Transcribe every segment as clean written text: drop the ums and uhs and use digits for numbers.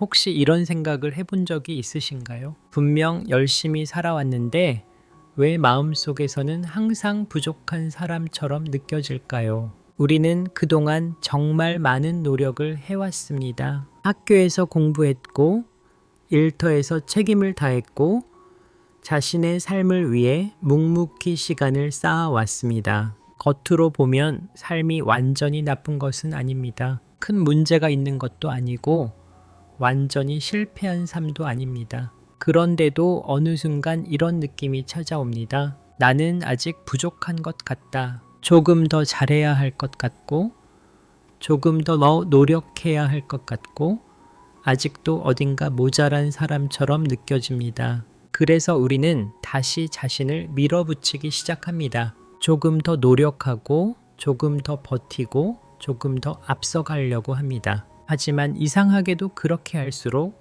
혹시 이런 생각을 해본 적이 있으신가요? 분명 열심히 살아왔는데 왜 마음속에서는 항상 부족한 사람처럼 느껴질까요? 우리는 그동안 정말 많은 노력을 해왔습니다. 학교에서 공부했고, 일터에서 책임을 다했고, 자신의 삶을 위해 묵묵히 시간을 쌓아왔습니다. 겉으로 보면 삶이 완전히 나쁜 것은 아닙니다. 큰 문제가 있는 것도 아니고, 완전히 실패한 삶도 아닙니다. 그런데도 어느 순간 이런 느낌이 찾아옵니다. 나는 아직 부족한 것 같다. 조금 더 잘해야 할 것 같고, 조금 더 노력해야 할 것 같고, 아직도 어딘가 모자란 사람처럼 느껴집니다. 그래서 우리는 다시 자신을 밀어붙이기 시작합니다. 조금 더 노력하고, 조금 더 버티고, 조금 더 앞서가려고 합니다. 하지만 이상하게도 그렇게 할수록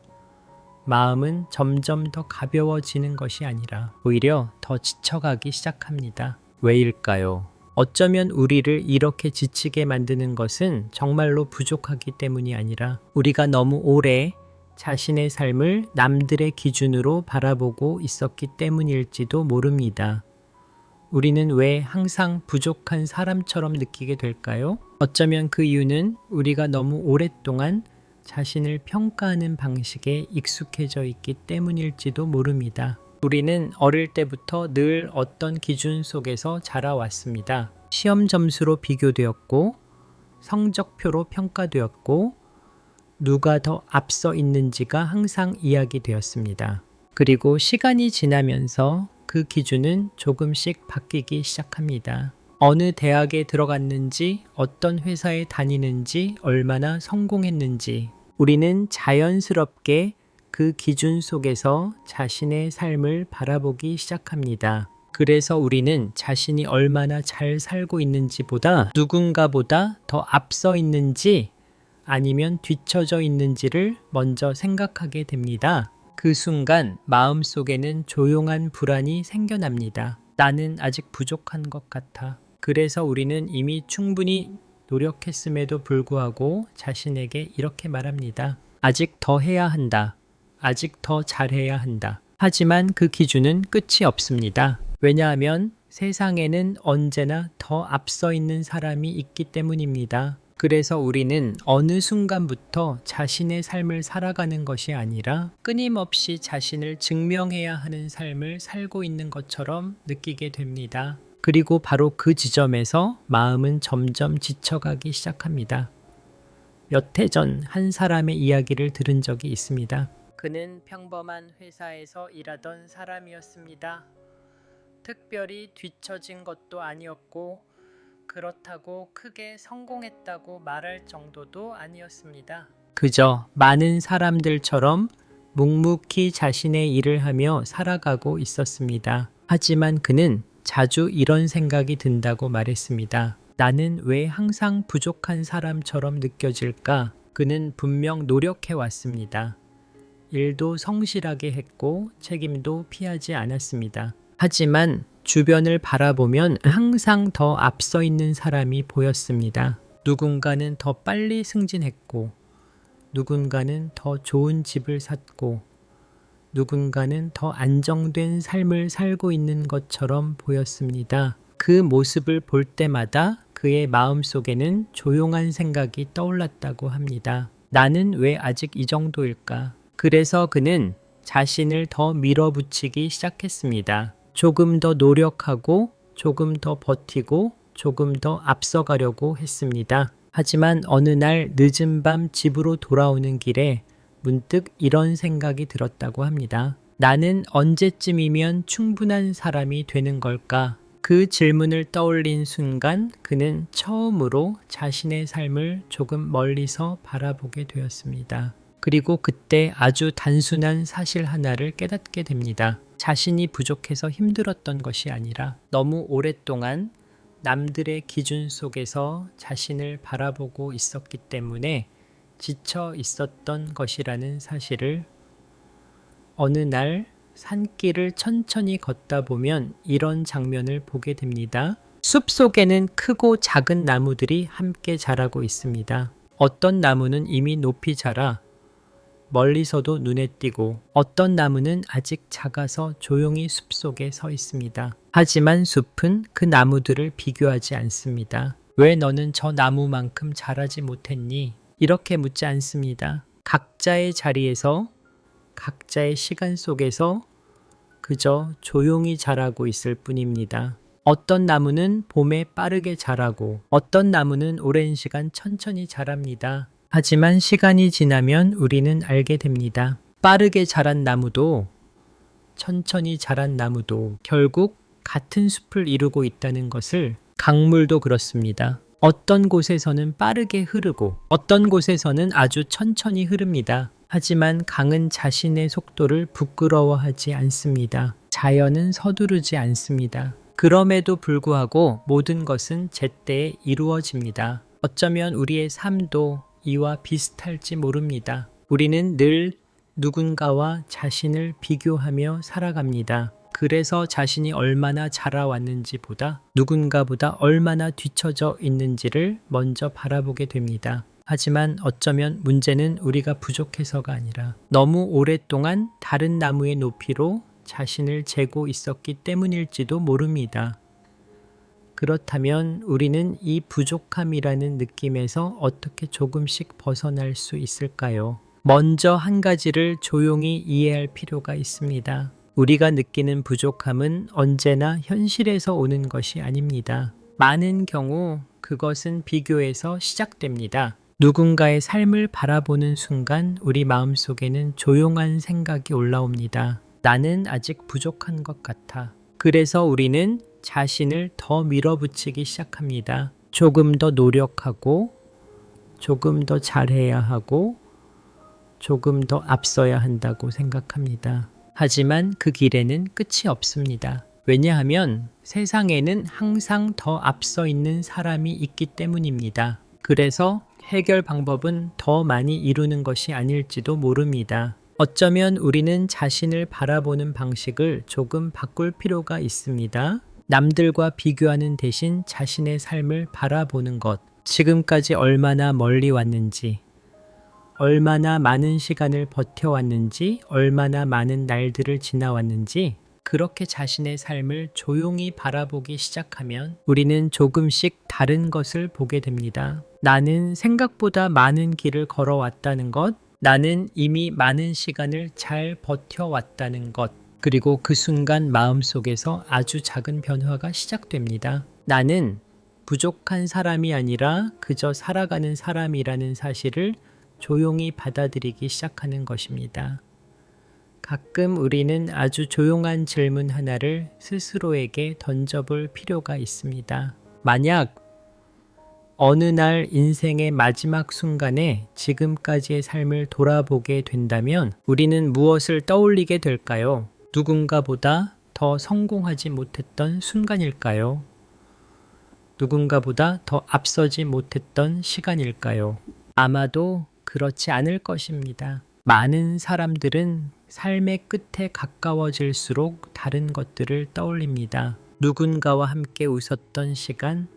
마음은 점점 더 가벼워지는 것이 아니라 오히려 더 지쳐가기 시작합니다. 왜일까요? 어쩌면 우리를 이렇게 지치게 만드는 것은 정말로 부족하기 때문이 아니라 우리가 너무 오래 자신의 삶을 남들의 기준으로 바라보고 있었기 때문일지도 모릅니다. 우리는 왜 항상 부족한 사람처럼 느끼게 될까요? 어쩌면 그 이유는 우리가 너무 오랫동안 자신을 평가하는 방식에 익숙해져 있기 때문일지도 모릅니다. 우리는 어릴 때부터 늘 어떤 기준 속에서 자라왔습니다. 시험 점수로 비교되었고, 성적표로 평가되었고, 누가 더 앞서 있는지가 항상 이야기되었습니다. 그리고 시간이 지나면서 그 기준은 조금씩 바뀌기 시작합니다. 어느 대학에 들어갔는지, 어떤 회사에 다니는지, 얼마나 성공했는지, 우리는 자연스럽게 그 기준 속에서 자신의 삶을 바라보기 시작합니다. 그래서 우리는 자신이 얼마나 잘 살고 있는지보다 누군가보다 더 앞서 있는지 아니면 뒤처져 있는지를 먼저 생각하게 됩니다. 그 순간 마음속에는 조용한 불안이 생겨납니다. 나는 아직 부족한 것 같아. 그래서 우리는 이미 충분히 노력했음에도 불구하고 자신에게 이렇게 말합니다. 아직 더 해야 한다. 아직 더 잘해야 한다. 하지만 그 기준은 끝이 없습니다. 왜냐하면 세상에는 언제나 더 앞서 있는 사람이 있기 때문입니다. 그래서 우리는 어느 순간부터 자신의 삶을 살아가는 것이 아니라 끊임없이 자신을 증명해야 하는 삶을 살고 있는 것처럼 느끼게 됩니다. 그리고 바로 그 지점에서 마음은 점점 지쳐가기 시작합니다. 몇 해 전 한 사람의 이야기를 들은 적이 있습니다. 그는 평범한 회사에서 일하던 사람이었습니다. 특별히 뒤처진 것도 아니었고 그렇다고 크게 성공했다고 말할 정도도 아니었습니다. 그저 많은 사람들처럼 묵묵히 자신의 일을 하며 살아가고 있었습니다. 하지만 그는 자주 이런 생각이 든다고 말했습니다. 나는 왜 항상 부족한 사람처럼 느껴질까? 그는 분명 노력해 왔습니다. 일도 성실하게 했고 책임도 피하지 않았습니다. 하지만 주변을 바라보면 항상 더 앞서 있는 사람이 보였습니다. 누군가는 더 빨리 승진했고, 누군가는 더 좋은 집을 샀고, 누군가는 더 안정된 삶을 살고 있는 것처럼 보였습니다. 그 모습을 볼 때마다 그의 마음속에는 조용한 생각이 떠올랐다고 합니다. 나는 왜 아직 이 정도일까? 그래서 그는 자신을 더 밀어붙이기 시작했습니다. 조금 더 노력하고 조금 더 버티고 조금 더 앞서가려고 했습니다. 하지만 어느 날 늦은 밤 집으로 돌아오는 길에 문득 이런 생각이 들었다고 합니다. 나는 언제쯤이면 충분한 사람이 되는 걸까? 그 질문을 떠올린 순간 그는 처음으로 자신의 삶을 조금 멀리서 바라보게 되었습니다. 그리고 그때 아주 단순한 사실 하나를 깨닫게 됩니다. 자신이 부족해서 힘들었던 것이 아니라 너무 오랫동안 남들의 기준 속에서 자신을 바라보고 있었기 때문에 지쳐 있었던 것이라는 사실을 어느 날 산길을 천천히 걷다 보면 이런 장면을 보게 됩니다. 숲 속에는 크고 작은 나무들이 함께 자라고 있습니다. 어떤 나무는 이미 높이 자라 멀리서도 눈에 띄고 어떤 나무는 아직 작아서 조용히 숲 속에 서 있습니다. 하지만 숲은 그 나무들을 비교하지 않습니다. 왜 너는 저 나무만큼 자라지 못했니? 이렇게 묻지 않습니다. 각자의 자리에서 각자의 시간 속에서 그저 조용히 자라고 있을 뿐입니다. 어떤 나무는 봄에 빠르게 자라고 어떤 나무는 오랜 시간 천천히 자랍니다. 하지만 시간이 지나면 우리는 알게 됩니다. 빠르게 자란 나무도 천천히 자란 나무도 결국 같은 숲을 이루고 있다는 것을 강물도 그렇습니다. 어떤 곳에서는 빠르게 흐르고 어떤 곳에서는 아주 천천히 흐릅니다. 하지만 강은 자신의 속도를 부끄러워하지 않습니다. 자연은 서두르지 않습니다. 그럼에도 불구하고 모든 것은 제때에 이루어집니다. 어쩌면 우리의 삶도 이와 비슷할지 모릅니다. 우리는 늘 누군가와 자신을 비교하며 살아갑니다. 그래서 자신이 얼마나 자라왔는지 보다 누군가보다 얼마나 뒤처져 있는지를 먼저 바라보게 됩니다. 하지만 어쩌면 문제는 우리가 부족해서가 아니라 너무 오랫동안 다른 나무의 높이로 자신을 재고 있었기 때문일지도 모릅니다. 그렇다면 우리는 이 부족함이라는 느낌에서 어떻게 조금씩 벗어날 수 있을까요? 먼저 한 가지를 조용히 이해할 필요가 있습니다. 우리가 느끼는 부족함은 언제나 현실에서 오는 것이 아닙니다. 많은 경우 그것은 비교에서 시작됩니다. 누군가의 삶을 바라보는 순간 우리 마음속에는 조용한 생각이 올라옵니다. 나는 아직 부족한 것 같아. 그래서 우리는 자신을 더 밀어붙이기 시작합니다. 조금 더 노력하고, 조금 더 잘해야 하고, 조금 더 앞서야 한다고 생각합니다. 하지만 그 길에는 끝이 없습니다. 왜냐하면 세상에는 항상 더 앞서 있는 사람이 있기 때문입니다. 그래서 해결 방법은 더 많이 이루는 것이 아닐지도 모릅니다. 어쩌면 우리는 자신을 바라보는 방식을 조금 바꿀 필요가 있습니다. 남들과 비교하는 대신 자신의 삶을 바라보는 것, 지금까지 얼마나 멀리 왔는지, 얼마나 많은 시간을 버텨왔는지, 얼마나 많은 날들을 지나왔는지, 그렇게 자신의 삶을 조용히 바라보기 시작하면 우리는 조금씩 다른 것을 보게 됩니다. 나는 생각보다 많은 길을 걸어왔다는 것, 나는 이미 많은 시간을 잘 버텨왔다는 것, 그리고 그 순간 마음속에서 아주 작은 변화가 시작됩니다. 나는 부족한 사람이 아니라 그저 살아가는 사람이라는 사실을 조용히 받아들이기 시작하는 것입니다. 가끔 우리는 아주 조용한 질문 하나를 스스로에게 던져볼 필요가 있습니다. 만약 어느 날 인생의 마지막 순간에 지금까지의 삶을 돌아보게 된다면 우리는 무엇을 떠올리게 될까요? 누군가보다 더 성공하지 못했던 순간일까요? 누군가보다 더 앞서지 못했던 시간일까요? 아마도 그렇지 않을 것입니다. 많은 사람들은 삶의 끝에 가까워질수록 다른 것들을 떠올립니다. 누군가와 함께 웃었던 시간,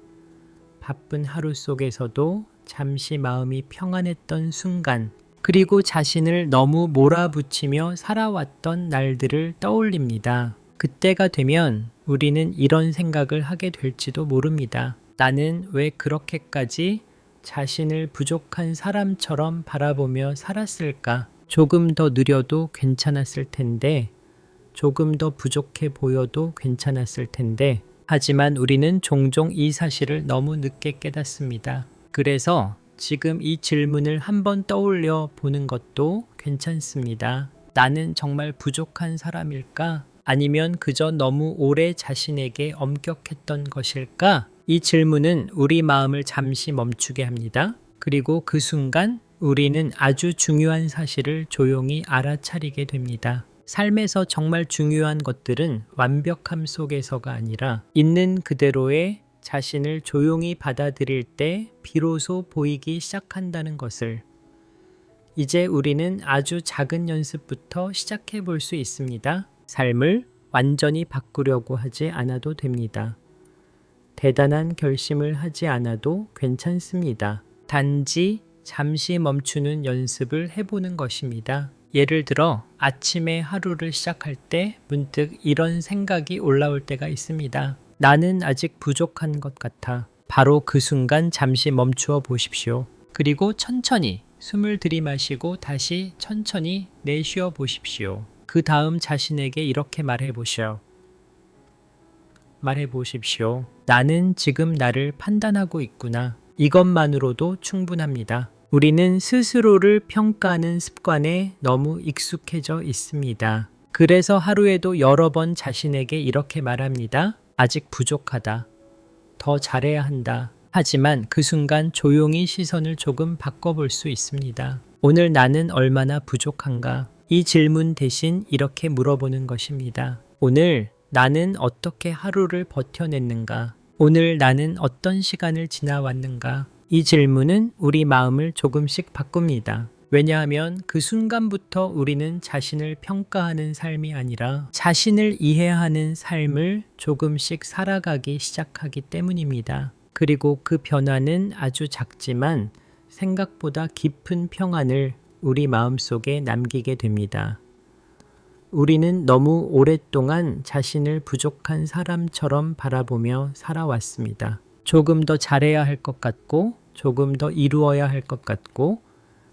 바쁜 하루 속에서도 잠시 마음이 평안했던 순간, 그리고 자신을 너무 몰아붙이며 살아왔던 날들을 떠올립니다. 그때가 되면 우리는 이런 생각을 하게 될지도 모릅니다. 나는 왜 그렇게까지 자신을 부족한 사람처럼 바라보며 살았을까? 조금 더 느려도 괜찮았을 텐데, 조금 더 부족해 보여도 괜찮았을 텐데, 하지만 우리는 종종 이 사실을 너무 늦게 깨닫습니다. 그래서 지금 이 질문을 한번 떠올려 보는 것도 괜찮습니다. 나는 정말 부족한 사람일까? 아니면 그저 너무 오래 자신에게 엄격했던 것일까? 이 질문은 우리 마음을 잠시 멈추게 합니다. 그리고 그 순간 우리는 아주 중요한 사실을 조용히 알아차리게 됩니다. 삶에서 정말 중요한 것들은 완벽함 속에서가 아니라 있는 그대로의 자신을 조용히 받아들일 때 비로소 보이기 시작한다는 것을 이제 우리는 아주 작은 연습부터 시작해 볼 수 있습니다. 삶을 완전히 바꾸려고 하지 않아도 됩니다. 대단한 결심을 하지 않아도 괜찮습니다. 단지 잠시 멈추는 연습을 해보는 것입니다. 예를 들어 아침에 하루를 시작할 때 문득 이런 생각이 올라올 때가 있습니다. 나는 아직 부족한 것 같아. 바로 그 순간 잠시 멈추어 보십시오. 그리고 천천히 숨을 들이마시고 다시 천천히 내쉬어 보십시오. 그 다음 자신에게 이렇게 말해보십시오. 나는 지금 나를 판단하고 있구나. 이것만으로도 충분합니다. 우리는 스스로를 평가하는 습관에 너무 익숙해져 있습니다. 그래서 하루에도 여러 번 자신에게 이렇게 말합니다. 아직 부족하다. 더 잘해야 한다. 하지만 그 순간 조용히 시선을 조금 바꿔볼 수 있습니다. 오늘 나는 얼마나 부족한가? 이 질문 대신 이렇게 물어보는 것입니다. 오늘 나는 어떻게 하루를 버텨냈는가? 오늘 나는 어떤 시간을 지나왔는가? 이 질문은 우리 마음을 조금씩 바꿉니다. 왜냐하면 그 순간부터 우리는 자신을 평가하는 삶이 아니라 자신을 이해하는 삶을 조금씩 살아가기 시작하기 때문입니다. 그리고 그 변화는 아주 작지만 생각보다 깊은 평안을 우리 마음속에 남기게 됩니다. 우리는 너무 오랫동안 자신을 부족한 사람처럼 바라보며 살아왔습니다. 조금 더 잘해야 할 것 같고, 조금 더 이루어야 할 것 같고,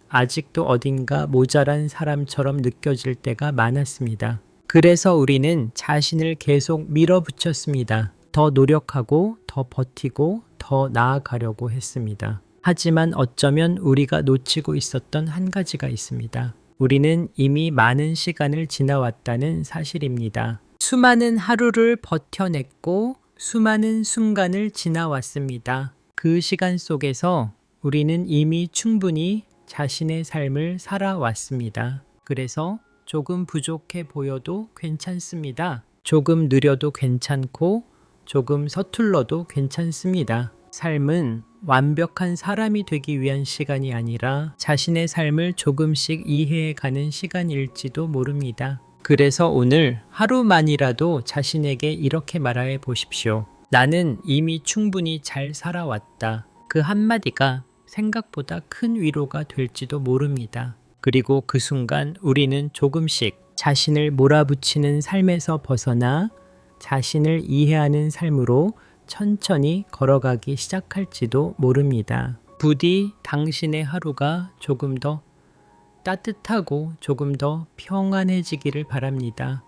아직도 어딘가 모자란 사람처럼 느껴질 때가 많았습니다. 그래서 우리는 자신을 계속 밀어붙였습니다. 더 노력하고, 더 버티고, 더 나아가려고 했습니다. 하지만 어쩌면 우리가 놓치고 있었던 한 가지가 있습니다. 우리는 이미 많은 시간을 지나왔다는 사실입니다. 수많은 하루를 버텨냈고 수많은 순간을 지나왔습니다. 그 시간 속에서 우리는 이미 충분히 자신의 삶을 살아왔습니다. 그래서 조금 부족해 보여도 괜찮습니다. 조금 느려도 괜찮고 조금 서툴러도 괜찮습니다. 삶은 완벽한 사람이 되기 위한 시간이 아니라 자신의 삶을 조금씩 이해해가는 시간일지도 모릅니다. 그래서 오늘 하루만이라도 자신에게 이렇게 말해 보십시오. 나는 이미 충분히 잘 살아왔다. 그 한마디가 생각보다 큰 위로가 될지도 모릅니다. 그리고 그 순간 우리는 조금씩 자신을 몰아붙이는 삶에서 벗어나 자신을 이해하는 삶으로 천천히 걸어가기 시작할지도 모릅니다. 부디 당신의 하루가 조금 더 따뜻하고 조금 더 평안해지기를 바랍니다.